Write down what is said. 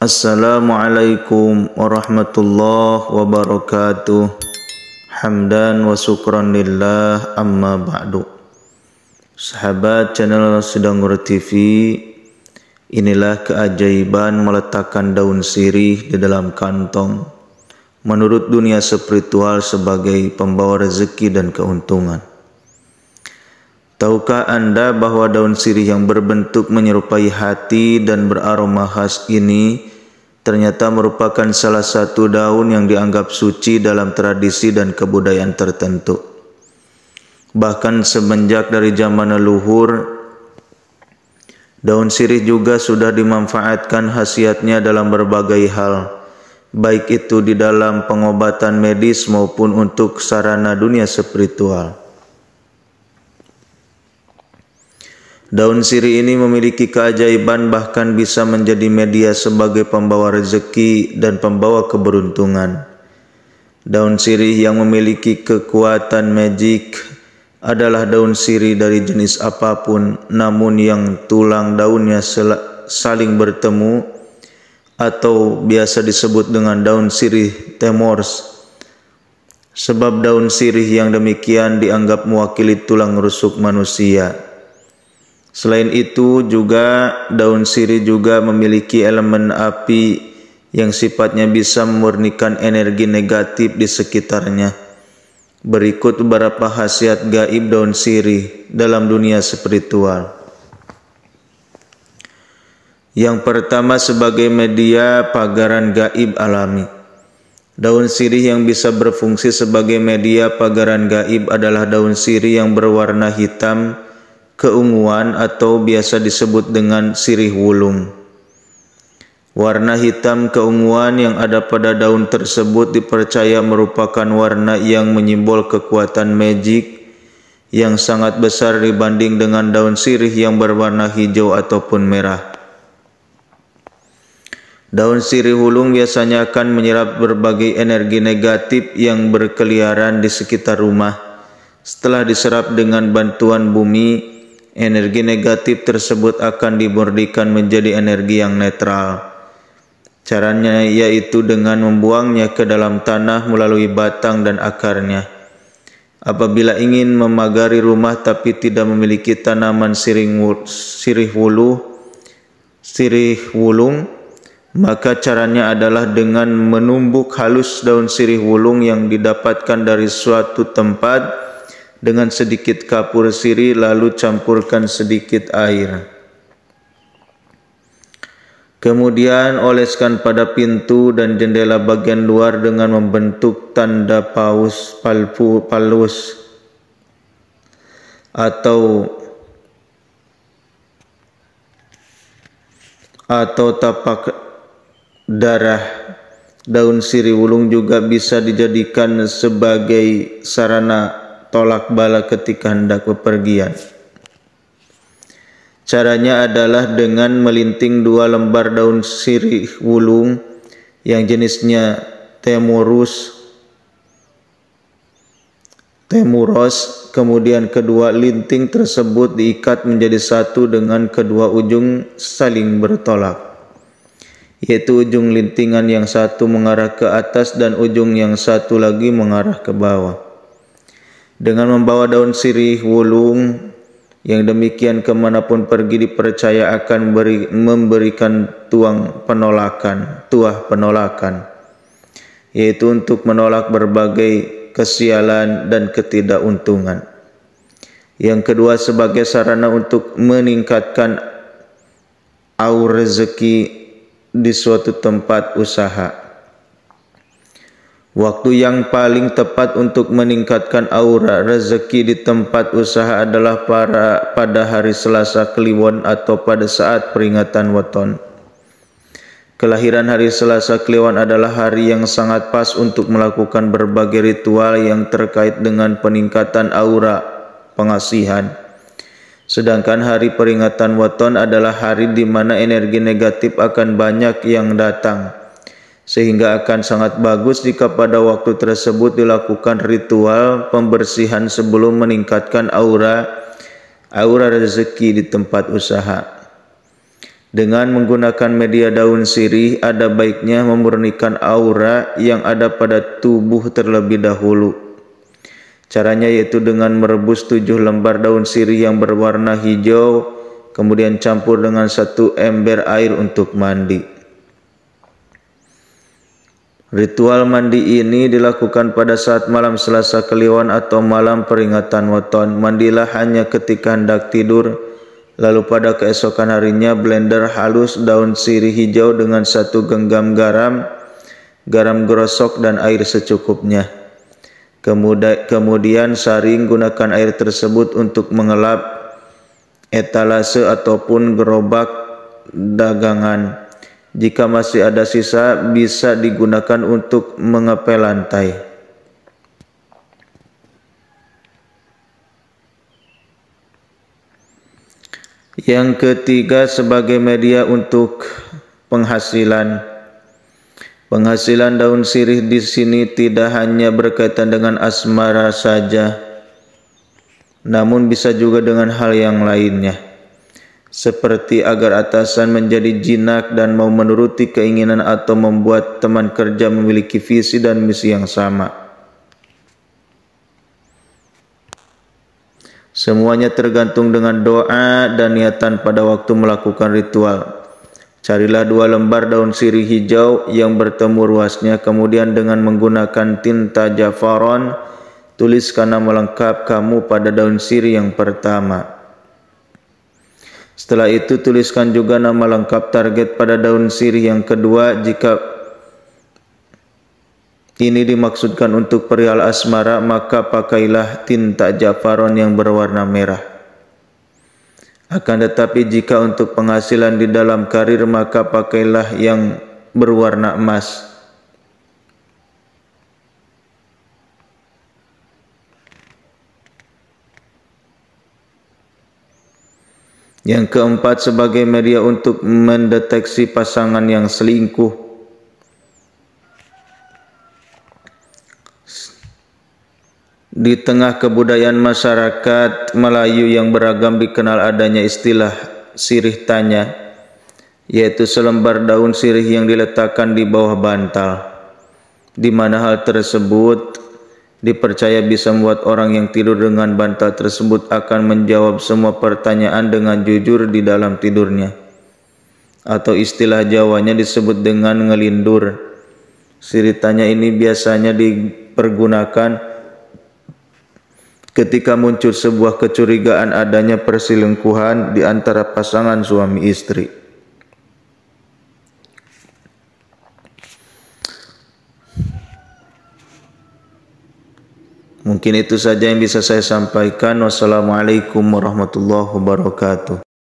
Assalamualaikum warahmatullahi wabarakatuh. Hamdan wa syukran lillah, amma ba'du. Sahabat channel Sudangur TV, inilah keajaiban meletakkan daun sirih di dalam kantong. Menurut dunia spiritual sebagai pembawa rezeki dan keuntungan. Tahukah Anda bahwa daun sirih yang berbentuk menyerupai hati dan beraroma khas ini ternyata merupakan salah satu daun yang dianggap suci dalam tradisi dan kebudayaan tertentu. Bahkan semenjak dari zaman leluhur, daun sirih juga sudah dimanfaatkan khasiatnya dalam berbagai hal, baik itu di dalam pengobatan medis maupun untuk sarana dunia spiritual. Daun sirih ini memiliki keajaiban, bahkan bisa menjadi media sebagai pembawa rezeki dan pembawa keberuntungan. Daun sirih yang memiliki kekuatan magic adalah daun sirih dari jenis apapun, namun yang tulang daunnya saling bertemu atau biasa disebut dengan daun sirih temors. Sebab daun sirih yang demikian dianggap mewakili tulang rusuk manusia. Selain itu juga daun sirih juga memiliki elemen api yang sifatnya bisa memurnikan energi negatif di sekitarnya. Berikut beberapa khasiat gaib daun sirih dalam dunia spiritual. Yang pertama, sebagai media pagaran gaib alami. Daun sirih yang bisa berfungsi sebagai media pagaran gaib adalah daun sirih yang berwarna hitam keunguan atau biasa disebut dengan sirih wulung. Warna hitam keunguan yang ada pada daun tersebut dipercaya merupakan warna yang menyimbol kekuatan magic yang sangat besar dibanding dengan daun sirih yang berwarna hijau ataupun merah. Daun sirih wulung biasanya akan menyerap berbagai energi negatif yang berkeliaran di sekitar rumah. Setelah diserap dengan bantuan bumi, energi negatif tersebut akan dimurnikan menjadi energi yang netral. Caranya yaitu dengan membuangnya ke dalam tanah melalui batang dan akarnya. Apabila ingin memagari rumah tapi tidak memiliki tanaman sirih wulung, maka caranya adalah dengan menumbuk halus daun sirih wulung yang didapatkan dari suatu tempat dengan sedikit kapur sirih, lalu campurkan sedikit air. Kemudian oleskan pada pintu dan jendela bagian luar dengan membentuk tanda paus palus atau tapak darah. Daun sirih wulung juga bisa dijadikan sebagai sarana tolak bala ketika hendak bepergian. Caranya adalah dengan melinting 2 lembar daun sirih wulung yang jenisnya temuros, kemudian kedua linting tersebut diikat menjadi satu dengan kedua ujung saling bertolak, yaitu ujung lintingan yang satu mengarah ke atas dan ujung yang satu lagi mengarah ke bawah. Dengan membawa daun sirih wulung yang demikian kemanapun pergi dipercaya akan memberikan tuah penolakan, yaitu untuk menolak berbagai kesialan dan ketidakuntungan. Yang kedua, sebagai sarana untuk meningkatkan aura rezeki di suatu tempat usaha. Waktu yang paling tepat untuk meningkatkan aura rezeki di tempat usaha adalah pada hari Selasa Kliwon atau pada saat peringatan weton. Kelahiran hari Selasa Kliwon adalah hari yang sangat pas untuk melakukan berbagai ritual yang terkait dengan peningkatan aura pengasihan. Sedangkan hari peringatan weton adalah hari di mana energi negatif akan banyak yang datang. Sehingga akan sangat bagus jika pada waktu tersebut dilakukan ritual pembersihan sebelum meningkatkan aura rezeki di tempat usaha. Dengan menggunakan media daun sirih, ada baiknya memurnikan aura yang ada pada tubuh terlebih dahulu. Caranya yaitu dengan merebus 7 lembar daun sirih yang berwarna hijau, kemudian campur dengan 1 ember air untuk mandi. Ritual mandi ini dilakukan pada saat malam Selasa Kliwon atau malam peringatan Weton. Mandilah hanya ketika hendak tidur. Lalu pada keesokan harinya blender halus daun sirih hijau dengan 1 genggam garam, garam grosok dan air secukupnya. Kemudian saring gunakan air tersebut untuk mengelap etalase ataupun gerobak dagangan. Jika masih ada sisa, bisa digunakan untuk mengepel lantai. Yang ketiga, sebagai media untuk penghasilan. Penghasilan daun sirih di sini tidak hanya berkaitan dengan asmara saja, namun bisa juga dengan hal yang lainnya, seperti agar atasan menjadi jinak dan mau menuruti keinginan atau membuat teman kerja memiliki visi dan misi yang sama. Semuanya tergantung dengan doa dan niatan pada waktu melakukan ritual. Carilah 2 lembar daun sirih hijau yang bertemu ruasnya, kemudian dengan menggunakan tinta jafaron, tuliskan nama lengkap kamu pada daun sirih yang pertama. Setelah itu tuliskan juga nama lengkap target pada daun sirih yang kedua. Jika ini dimaksudkan untuk perihal asmara, maka pakailah tinta jafaron yang berwarna merah. Akan tetapi jika untuk penghasilan di dalam karir, maka pakailah yang berwarna emas. Yang keempat, sebagai media untuk mendeteksi pasangan yang selingkuh. Di tengah kebudayaan masyarakat Melayu yang beragam dikenal adanya istilah sirih tanya, yaitu selembar daun sirih yang diletakkan di bawah bantal, di mana hal tersebut dipercaya bisa membuat orang yang tidur dengan bantal tersebut akan menjawab semua pertanyaan dengan jujur di dalam tidurnya, atau istilah Jawanya disebut dengan ngelindur. Sirih tanya ini biasanya dipergunakan ketika muncul sebuah kecurigaan adanya perselingkuhan di antara pasangan suami istri. Mungkin itu saja yang bisa saya sampaikan. Wassalamualaikum warahmatullahi wabarakatuh.